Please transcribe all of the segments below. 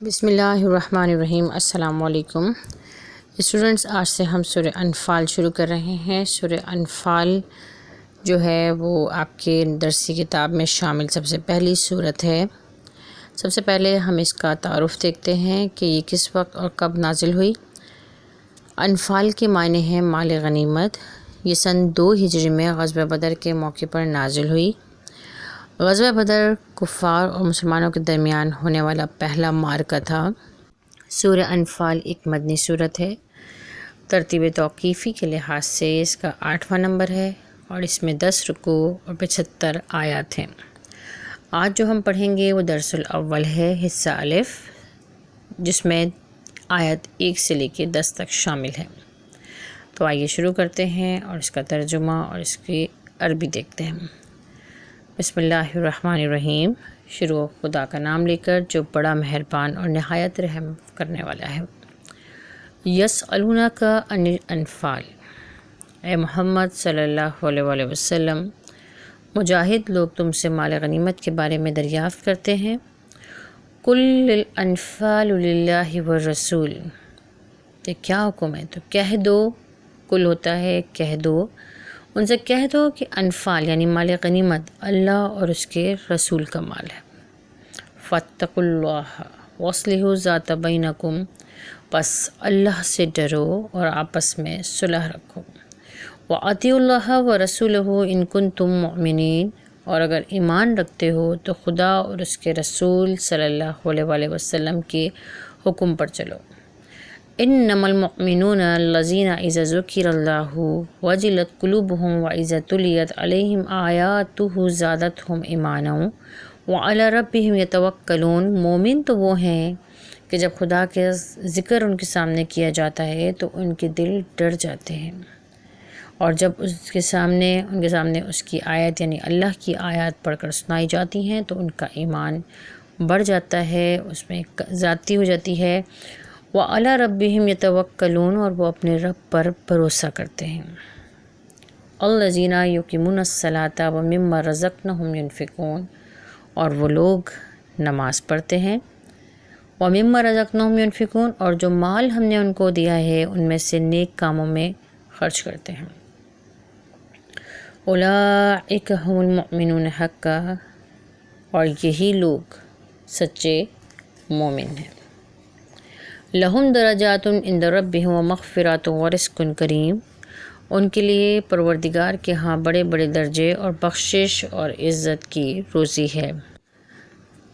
بسم اللہ الرحمن الرحیم۔ السلام علیکم اسٹوڈنٹس، آج سے ہم سورہ انفال شروع کر رہے ہیں۔ سورہ انفال جو ہے وہ آپ کے درسی کتاب میں شامل سب سے پہلی سورت ہے۔ سب سے پہلے ہم اس کا تعارف دیکھتے ہیں کہ یہ کس وقت اور کب نازل ہوئی۔ انفال کے معنی ہیں مال غنیمت۔ یہ سن 2 ہجری میں غزوہ بدر کے موقع پر نازل ہوئی۔ غزوہ بدر کفار اور مسلمانوں کے درمیان ہونے والا پہلا معرکہ تھا۔ سورہ انفال ایک مدنی سورت ہے۔ ترتیب توقیفی کے لحاظ سے اس کا 8واں نمبر ہے اور اس میں 10 رکوع اور 75 آیات ہیں۔ آج جو ہم پڑھیں گے وہ درس الاول ہے، حصہ الف، جس میں آیت 1 سے لے کے 10 تک شامل ہے۔ تو آئیے شروع کرتے ہیں اور اس کا ترجمہ اور اس کی عربی دیکھتے ہیں۔ بسم اللہ الرحمن الرحیم۔ شروع خدا کا نام لے کر جو بڑا مہربان اور نہایت رحم کرنے والا ہے۔ یسألونک عن الانفال، اے محمد صلی اللہ علیہ وآلہ وسلم، مجاہد لوگ تم سے مال غنیمت کے بارے میں دریافت کرتے ہیں۔ قل الانفال للہ والرسول، یہ کیا حکم ہے؟ تو کہہ دو، کل ہوتا ہے کہہ دو، ان سے کہہ دو کہ انفال یعنی مال غنیمت اللہ اور اس کے رسول کا مال ہے۔ فاتقوا اللہ واصلحوا ذات بینکم، پس اللہ سے ڈرو اور آپس میں صلح رکھو۔ وَأَطِیعُوا اللَّهَ وَرَسُولَهُ إِن كُنتُم مُؤْمِنِینَ، اور اگر ایمان رکھتے ہو تو خدا اور اس کے رسول صلی اللہ علیہ وآلہ وسلم کے حکم پر چلو۔ انما المؤمنون الذین اذا ذکر اللہ وجلت قلوبهم واذا تلیت علیہم آیاتہ زادتہم ایمانا وعلی ربہم یتوکلون، مومن تو وہ ہیں کہ جب خدا کے ذکر ان کے سامنے کیا جاتا ہے تو ان کے دل ڈر جاتے ہیں، اور جب ان کے سامنے اس کی آیت یعنی اللہ کی آیات پڑھ کر سنائی جاتی ہیں تو ان کا ایمان بڑھ جاتا ہے، اس میں ذاتی ہو جاتی ہے۔ وَعَلَىٰ رَبِّهِمْ يَتَوَكَّلُونَ، اور وہ اپنے رب پر بھروسہ کرتے ہیں۔ الَّذِينَ يُقِيمُونَ الصَّلَاةَ وَمِمَّا رَزَقْنَاهُمْ يُنْفِقُونَ، اور وہ لوگ نماز پڑھتے ہیں۔ وَمِمَّا رَزَقْنَاهُمْ يُنْفِقُونَ، اور جو مال ہم نے ان کو دیا ہے ان میں سے نیک کاموں میں خرچ کرتے ہیں۔ أُولَٰئِكَ هُمُ الْمُؤْمِنُونَ حَقًّا، اور یہی لوگ سچے مومن ہیں۔ لہم درجات عند ربہم ومغفرۃ ورزق کریم، ان کے لیے پروردگار کے ہاں بڑے بڑے درجے اور بخشش اور عزت کی روزی ہے۔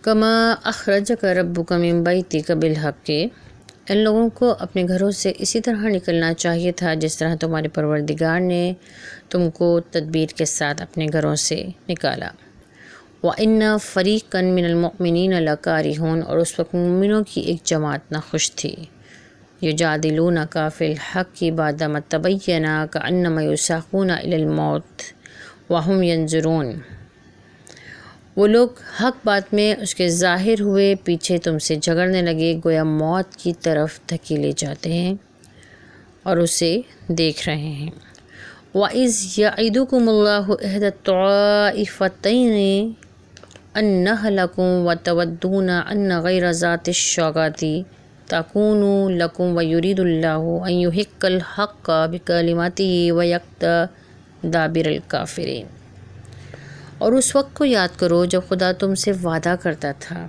کما اخرجک ربک من بیتک بالحق، ان لوگوں کو اپنے گھروں سے اسی طرح نکلنا چاہیے تھا جس طرح تمہارے پروردگار نے تم کو تدبیر کے ساتھ اپنے گھروں سے نکالا۔ وَإِنَّ فَرِيقًا مِّنَ الْمُؤْمِنِينَ لَكَارِهُونَ، اور اس وقت مومنوں کی ایک جماعت ناخوش تھی۔ يُجَادِلُونَكَ فِي الْحَقِّ بَعْدَمَا تَبَيَّنَ كَأَنَّمَا يُسَاقُونَ إِلَى الْمَوْتِ وَهُمْ يَنظُرُونَ، وہ لوگ حق بات میں اس کے ظاہر ہوئے پیچھے تم سے جھگڑنے لگے، گویا موت کی طرف دھکیلے جاتے ہیں اور اسے دیکھ رہے ہیں۔ وَإِذْ يَعِدُكُمُ اللَّهُ إِحْدَى الطَّائِفَتَيْنِ أَنَّهَا لَكُمْ وَتَوَدُّونَ أَنَّ غَيْرَ ذَاتِ الشَّوْكَةِ تَكُونُ لَكُمْ وَيُرِيدُ اللَّهُ أَن يُحِقَّ الْحَقَّ بِكَلِمَاتِهِ وَيَقْطَعَ دَابِرَ الْكَافِرِينَ، اور اس وقت کو یاد کرو جب خدا تم سے وعدہ کرتا تھا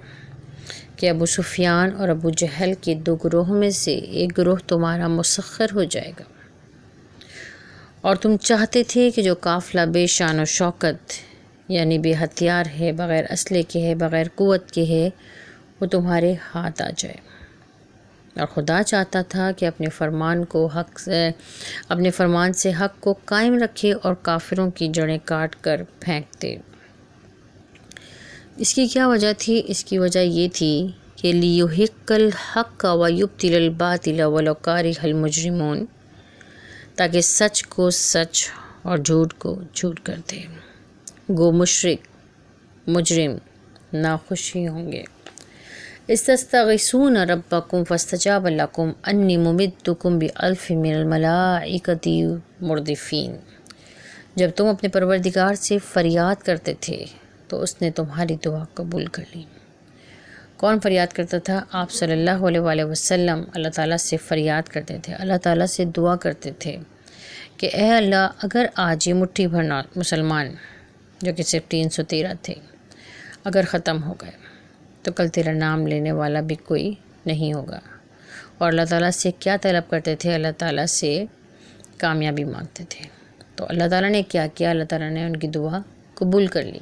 کہ ابو سفیان اور ابو جہل کے 2 گروہوں میں سے ایک گروہ تمہارا مسخر ہو جائے گا، اور تم چاہتے تھے کہ جو قافلہ بے شان و شوکت یعنی بے ہتھیار ہے، بغیر اسلحے کے ہے، بغیر قوت کے ہے، وہ تمہارے ہاتھ آ جائے، اور خدا چاہتا تھا کہ اپنے فرمان سے حق کو قائم رکھے اور کافروں کی جڑیں کاٹ کر پھینک دے۔ اس کی کیا وجہ تھی؟ اس کی وجہ یہ تھی کہ لِيُحِقَّ الْحَقَّ وَيُبْطِلَ الْبَاطِلَ وَلَوْ كَرِهَ الْمُجْرِمُونَ، تاکہ سچ کو سچ اور جھوٹ کو جھوٹ کر دے، گو مشرک مجرم ناخوشی ہوں گے۔ استستغیثون ربکم فاستجاب لکم انی ممدکم بألف من الملائکۃ مردفین، جب تم اپنے پروردگار سے فریاد کرتے تھے تو اس نے تمہاری دعا قبول کر لی۔ کون فریاد کرتا تھا؟ آپ صلی اللہ علیہ وآلہ وسلم اللہ تعالیٰ سے فریاد کرتے تھے، اللہ تعالیٰ سے دعا کرتے تھے کہ اے اللہ، اگر آج یہ مٹھی بھر مسلمان جو کہ صرف 313 تھے اگر ختم ہو گئے تو کل تیرا نام لینے والا بھی کوئی نہیں ہوگا۔ اور اللہ تعالیٰ سے کیا طلب کرتے تھے؟ اللہ تعالیٰ سے کامیابی مانگتے تھے۔ تو اللہ تعالیٰ نے کیا کیا؟ اللہ تعالیٰ نے ان کی دعا قبول کر لی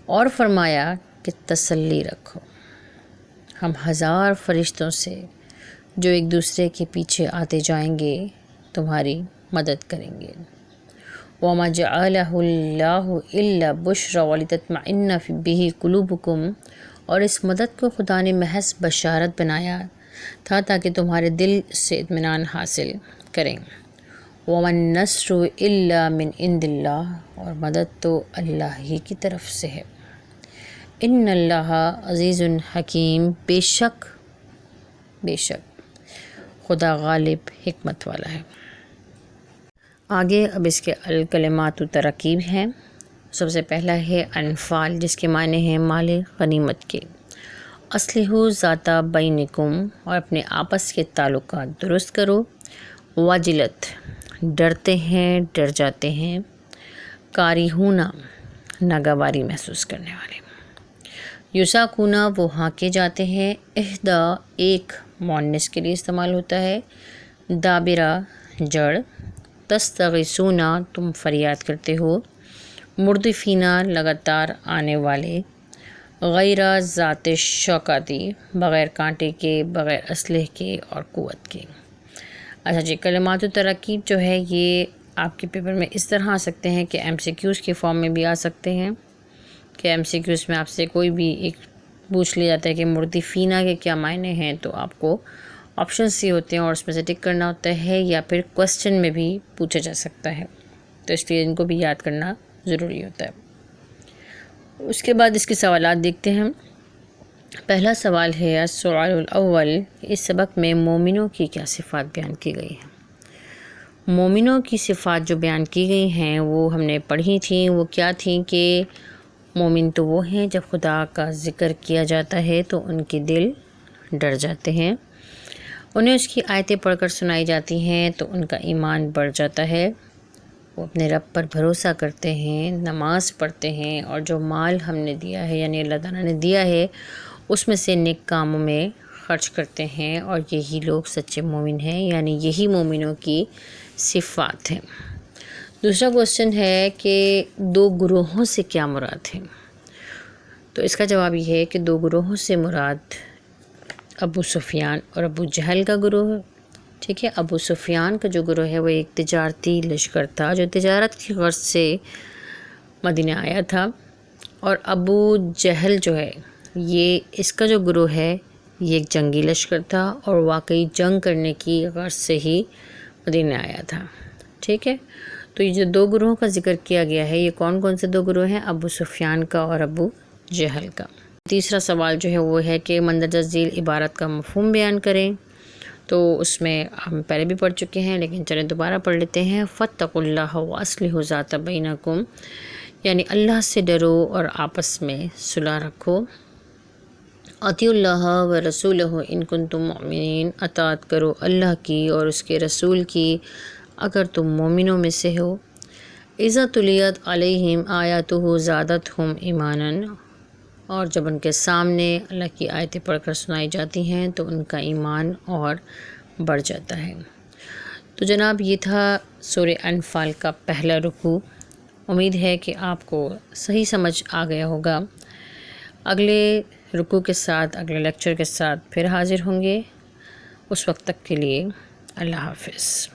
اور فرمایا کہ تسلی رکھو، ہم 1000 فرشتوں سے جو ایک دوسرے کے پیچھے آتے جائیں گے تمہاری مدد کریں گے۔ وَمَا جَعَلَهُ اللَّهُ إِلَّا بُشْرًا وَلِتَطْمَئِنَّ بِهِ قُلُوبُكُمْ، اور اس مدد کو خدا نے محض بشارت بنایا تھا تاکہ تمہارے دل سے اطمینان حاصل کریں۔ وَمَا النَّصْرُ إِلَّا مِنْ عِنْدِ اللَّهِ، اور مدد تو اللہ ہی کی طرف سے ہے۔ ان اللہ عزیز حکیم، بے شک خدا غالب حکمت والا ہے۔ آگے اب اس کے الکلمات و ترکیب ہیں۔ سب سے پہلا ہے انفال، جس کے معنی ہیں مال غنیمت کے۔ اصلحوا ذات بینکم، اور اپنے آپس کے تعلقات درست کرو۔ وجلت، ڈرتے ہیں، ڈر جاتے ہیں۔ کارہون، ناگواری محسوس کرنے والے۔ یساکون، وہ ہانکے جاتے ہیں۔ اہدا، ایک مؤنث کے لیے استعمال ہوتا ہے۔ دابرہ، جڑ۔ تستغیثون، تم فریاد کرتے ہو۔ مردفین، لگاتار آنے والے۔ غیر ذات شوکاتی، بغیر کانٹے کے، بغیر اسلحے کے اور قوت کے۔ اچھا جی، کلمات و ترکیب جو ہے یہ آپ کے پیپر میں اس طرح آ سکتے ہیں کہ ایم سی کیوز کے فارم میں بھی آ سکتے ہیں، کہ ایم سی کیوز میں آپ سے کوئی بھی ایک پوچھ لیا جاتا ہے کہ مردفینہ کے کیا معنی ہیں، تو آپ کو آپشنز سی ہوتے ہیں اور اس میں سے ٹک کرنا ہوتا ہے، یا پھر کوسچن میں بھی پوچھا جا سکتا ہے، تو اس لیے ان کو بھی یاد کرنا ضروری ہوتا ہے۔ اس کے بعد اس کے سوالات دیکھتے ہیں۔ پہلا سوال ہے السؤال الاول، اس سبق میں مومنوں کی کیا صفات بیان کی گئی ہیں؟ مومنوں کی صفات جو بیان کی گئی ہیں وہ ہم نے پڑھی تھیں۔ وہ کیا تھیں کہ مومن تو وہ ہیں جب خدا کا ذکر کیا جاتا ہے تو ان کے دل ڈر جاتے ہیں، انہیں اس کی آیتیں پڑھ کر سنائی جاتی ہیں تو ان کا ایمان بڑھ جاتا ہے، وہ اپنے رب پر بھروسہ کرتے ہیں، نماز پڑھتے ہیں، اور جو مال ہم نے دیا ہے یعنی اللہ تعالیٰ نے دیا ہے اس میں سے نیک کاموں میں خرچ کرتے ہیں، اور یہی لوگ سچے مومن ہیں، یعنی یہی مومنوں کی صفات ہیں۔ دوسرا کوسچن ہے کہ 2 گروہوں سے کیا مراد ہے؟ تو اس کا جواب یہ ہے کہ 2 گروہوں سے مراد ابو سفیان اور ابو جہل کا گروہ ہے۔ ٹھیک ہے، ابو سفیان کا جو گروہ ہے وہ ایک تجارتی لشکر تھا جو تجارت کی غرض سے مدینہ آیا تھا، اور ابو جہل جو ہے یہ اس کا جو گروہ ہے یہ ایک جنگی لشکر تھا اور واقعی جنگ کرنے کی غرض سے ہی مدینہ آیا تھا۔ ٹھیک ہے، تو یہ جو 2 گروہوں کا ذکر کیا گیا ہے یہ کون کون سے 2 گروہ ہیں؟ ابو سفیان کا اور ابو جہل کا۔ تیسرا سوال جو ہے وہ ہے کہ مندرجہ ذیل عبارت کا مفہوم بیان کریں، تو اس میں ہم پہلے بھی پڑھ چکے ہیں لیکن چلیں دوبارہ پڑھ لیتے ہیں۔ فاتقوا اللہ واصلحوا ذات بینکم، یعنی اللہ سے ڈرو اور آپس میں صلح رکھو۔ اطیعوا اللہ و رسولہ ان کنتم مؤمنین، اطاعت کرو اللہ کی اور اس کے رسول کی اگر تم مومنوں میں سے ہو۔ اذا تلیت علیہم آیاتہ زادتہم ایمانا، اور جب ان کے سامنے اللہ کی آیتیں پڑھ کر سنائی جاتی ہیں تو ان کا ایمان اور بڑھ جاتا ہے۔ تو جناب یہ تھا سورہ انفال کا پہلا رکوع۔ امید ہے کہ آپ کو صحیح سمجھ آ گیا ہوگا۔ اگلے رکوع کے ساتھ، اگلے لیکچر کے ساتھ پھر حاضر ہوں گے۔ اس وقت تک کے لیے اللہ حافظ۔